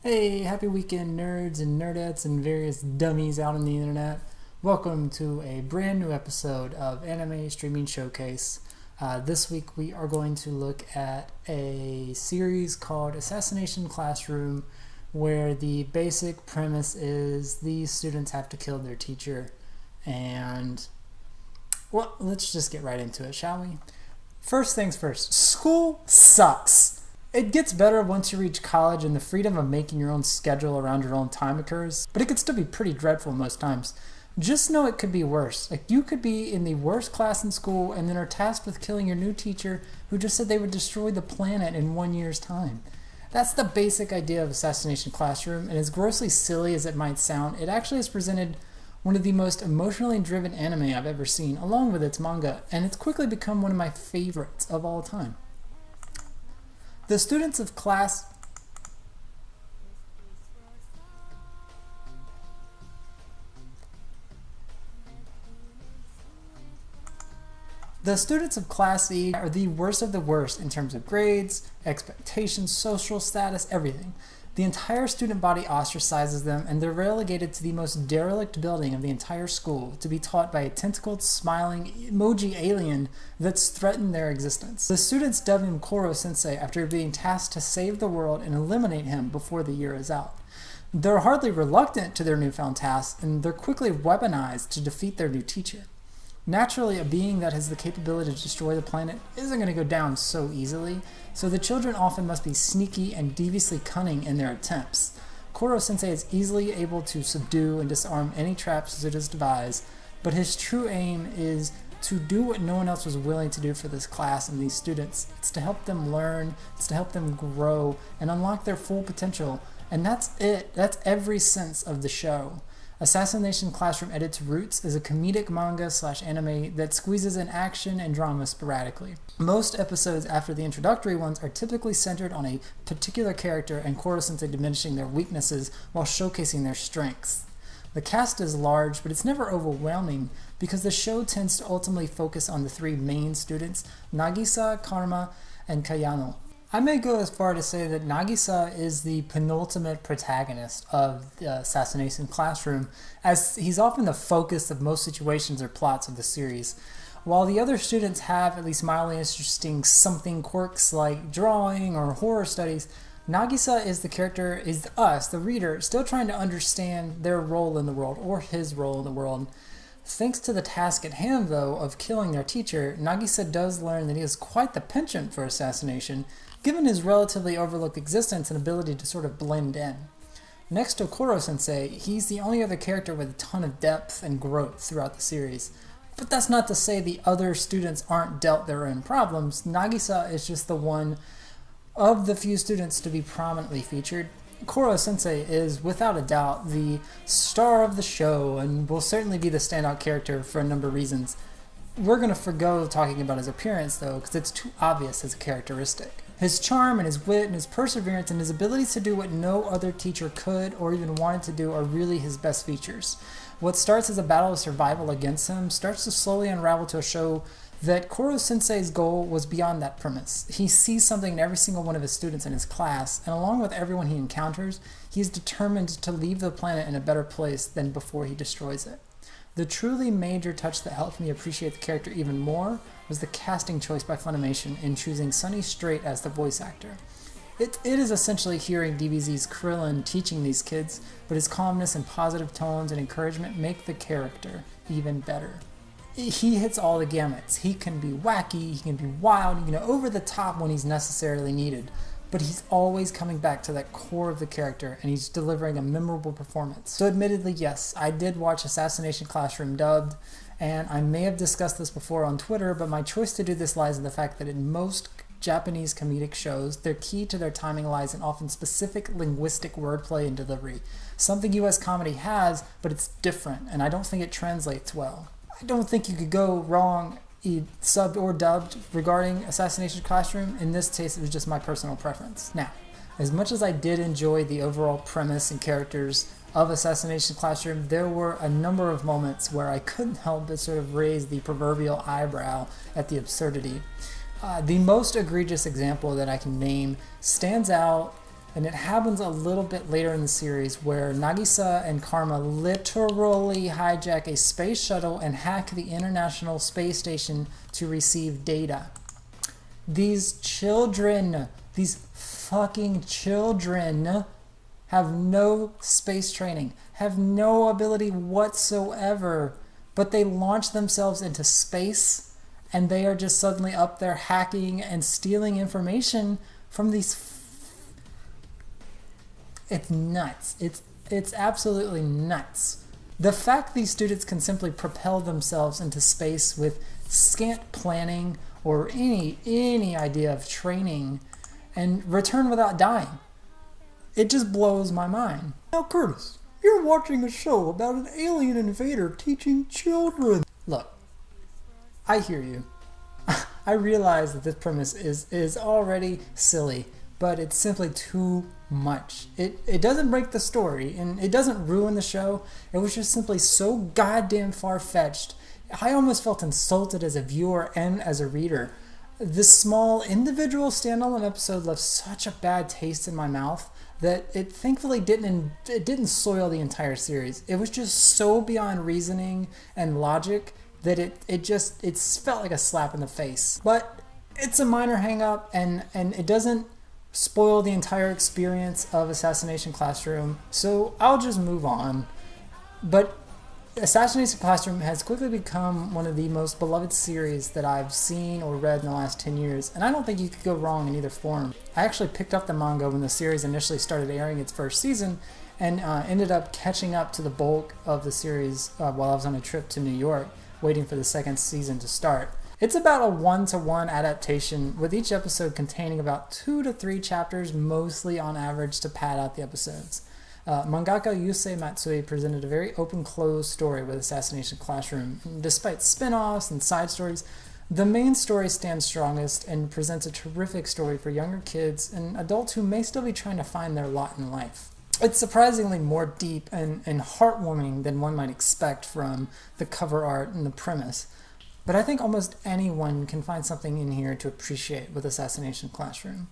Hey, happy weekend, nerds and nerdettes and various dummies out on the internet. Welcome to a brand new episode of Anime Streaming Showcase. This week we are going to look at a series called Assassination Classroom, where the basic premise is these students have to kill their teacher. And, well, let's just get right into it, shall we? First things first, school sucks. It gets better once you reach college and the freedom of making your own schedule around your own time occurs, but it can still be pretty dreadful most times. Just know it could be worse. Like, you could be in the worst class in school and then are tasked with killing your new teacher who just said they would destroy the planet in 1 year's time. That's the basic idea of Assassination Classroom, and as grossly silly as it might sound, it actually has presented one of the most emotionally driven anime I've ever seen, along with its manga, and it's quickly become one of my favorites of all time. The students of class E are the worst of the worst in terms of grades, expectations, social status, everything. The entire student body ostracizes them, and they're relegated to the most derelict building of the entire school to be taught by a tentacled, smiling emoji alien that's threatened their existence. The students dub him Koro-sensei after being tasked to save the world and eliminate him before the year is out. They're hardly reluctant to their newfound task, and they're quickly weaponized to defeat their new teacher. Naturally, a being that has the capability to destroy the planet isn't going to go down so easily, so the children often must be sneaky and deviously cunning in their attempts. Koro-sensei is easily able to subdue and disarm any traps it has devised, but his true aim is to do what no one else was willing to do for this class and these students. It's to help them learn, it's to help them grow and unlock their full potential, and that's it. That's every sense of the show. Assassination Classroom at its roots is a comedic manga/anime that squeezes in action and drama sporadically. Most episodes after the introductory ones are typically centered on a particular character and Koro-sensei diminishing their weaknesses while showcasing their strengths. The cast is large, but it's never overwhelming because the show tends to ultimately focus on the three main students, Nagisa, Karma, and Kayano. I may go as far to say that Nagisa is the penultimate protagonist of the Assassination Classroom, as he's often the focus of most situations or plots of the series. While the other students have at least mildly interesting something quirks like drawing or horror studies, Nagisa is us, the reader, still trying to understand their role in the world, or his role in the world. Thanks to the task at hand, though, of killing their teacher, Nagisa does learn that he has quite the penchant for assassination, given his relatively overlooked existence and ability to sort of blend in. Next to Koro-sensei, he's the only other character with a ton of depth and growth throughout the series. But that's not to say the other students aren't dealt their own problems. Nagisa is just the one of the few students to be prominently featured. Koro-sensei is, without a doubt, the star of the show and will certainly be the standout character for a number of reasons. We're going to forgo talking about his appearance, though, because it's too obvious as a characteristic. His charm and his wit and his perseverance and his abilities to do what no other teacher could or even wanted to do are really his best features. What starts as a battle of survival against him starts to slowly unravel to a show that Koro-sensei's goal was beyond that premise. He sees something in every single one of his students in his class, and along with everyone he encounters, he's determined to leave the planet in a better place than before he destroys it. The truly major touch that helped me appreciate the character even more was the casting choice by Funimation in choosing Sonny Strait as the voice actor. It is essentially hearing DBZ's Krillin teaching these kids, but his calmness and positive tones and encouragement make the character even better. He hits all the gamuts. He can be wacky, he can be wild, over the top when he's necessarily needed, but he's always coming back to that core of the character, and he's delivering a memorable performance. So admittedly, yes, I did watch Assassination Classroom dubbed, and I may have discussed this before on Twitter, but my choice to do this lies in the fact that in most Japanese comedic shows, their key to their timing lies in often specific linguistic wordplay and delivery. Something US comedy has, but it's different, and I don't think it translates well. I don't think you could go wrong subbed or dubbed regarding Assassination Classroom. In this case, it was just my personal preference. Now, as much as I did enjoy the overall premise and characters of Assassination Classroom, there were a number of moments where I couldn't help but sort of raise the proverbial eyebrow at the absurdity. The most egregious example that I can name stands out And it happens a little bit later in the series where Nagisa and Karma literally hijack a space shuttle and hack the International Space Station to receive data. These children, these fucking children, have no space training, have no ability whatsoever, but they launch themselves into space and they are just suddenly up there hacking and stealing information from these. It's nuts. It's absolutely nuts. The fact these students can simply propel themselves into space with scant planning or any idea of training and return without dying, it just blows my mind. Now, Curtis, you're watching a show about an alien invader teaching children. Look, I hear you. I realize that this premise is already silly, but it's simply too much. It doesn't break the story, and it doesn't ruin the show. It was just simply so goddamn far-fetched. I almost felt insulted as a viewer and as a reader. This small individual standalone episode left such a bad taste in my mouth that it thankfully didn't soil the entire series. It was just so beyond reasoning and logic that it felt like a slap in the face. But it's a minor hang-up, and it doesn't spoil the entire experience of Assassination Classroom, so I'll just move on. But Assassination Classroom has quickly become one of the most beloved series that I've seen or read in the last 10 years, and I don't think you could go wrong in either form. I actually picked up the manga when the series initially started airing its first season, and ended up catching up to the bulk of the series while I was on a trip to New York, waiting for the second season to start. It's about a 1-to-1 adaptation, with each episode containing about 2 to 3 chapters, mostly on average, to pad out the episodes. Mangaka Yusei Matsui presented a very open-closed story with Assassination Classroom. Despite spin-offs and side stories, the main story stands strongest and presents a terrific story for younger kids and adults who may still be trying to find their lot in life. It's surprisingly more deep and heartwarming than one might expect from the cover art and the premise. But I think almost anyone can find something in here to appreciate with Assassination Classroom.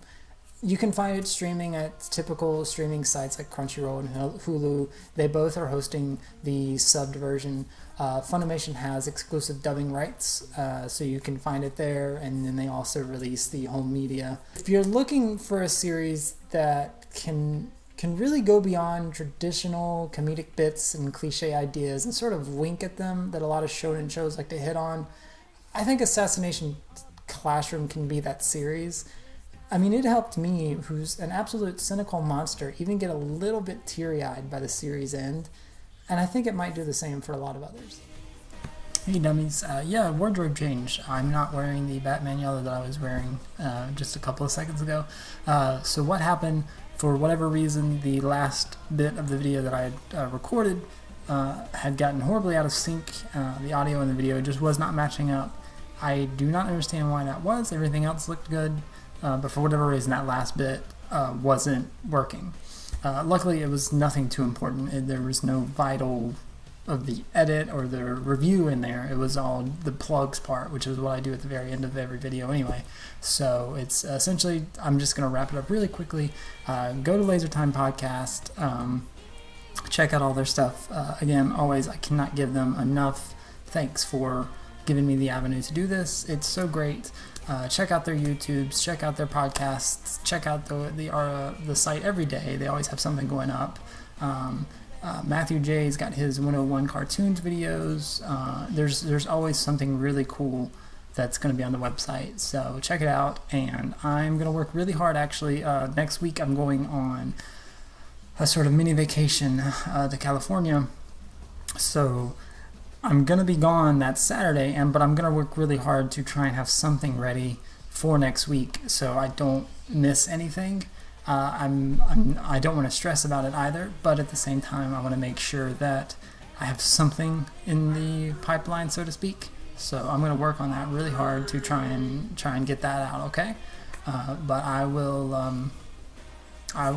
You can find it streaming at typical streaming sites like Crunchyroll and Hulu. They both are hosting the subbed version. Funimation has exclusive dubbing rights, so you can find it there, and then they also release the home media. If you're looking for a series that can really go beyond traditional comedic bits and cliche ideas and sort of wink at them that a lot of shonen shows like to hit on, I think Assassination Classroom can be that series. I mean, it helped me, who's an absolute cynical monster, even get a little bit teary-eyed by the series end, and I think it might do the same for a lot of others. Hey dummies, yeah, wardrobe change. I'm not wearing the Batman yellow that I was wearing just a couple of seconds ago. So what happened, for whatever reason, the last bit of the video that I had recorded had gotten horribly out of sync. The audio and the video just was not matching up. I do not understand why that was. Everything else looked good, but for whatever reason, that last bit wasn't working. Luckily, it was nothing too important. There was no vital of the edit or the review in there. It was all the plugs part, which is what I do at the very end of every video anyway. So it's essentially, I'm just going to wrap it up really quickly. Go to Laser Time Podcast. Check out all their stuff. Again, always, I cannot give them enough thanks for giving me the avenue to do this. It's so great. Check out their YouTubes, check out their podcasts, check out the site every day. They always have something going up. Matthew J's got his 101 cartoons videos. There's always something really cool that's going to be on the website, so check it out. And I'm going to work really hard, actually. Next week I'm going on a sort of mini vacation to California, so I'm going to be gone that Saturday, but I'm going to work really hard to try and have something ready for next week so I don't miss anything. I don't want to stress about it either, but at the same time I want to make sure that I have something in the pipeline, so to speak. So I'm going to work on that really hard to try and get that out, okay? But I will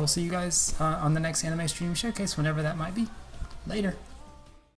see you guys on the next Anime Stream Showcase, whenever that might be. Later.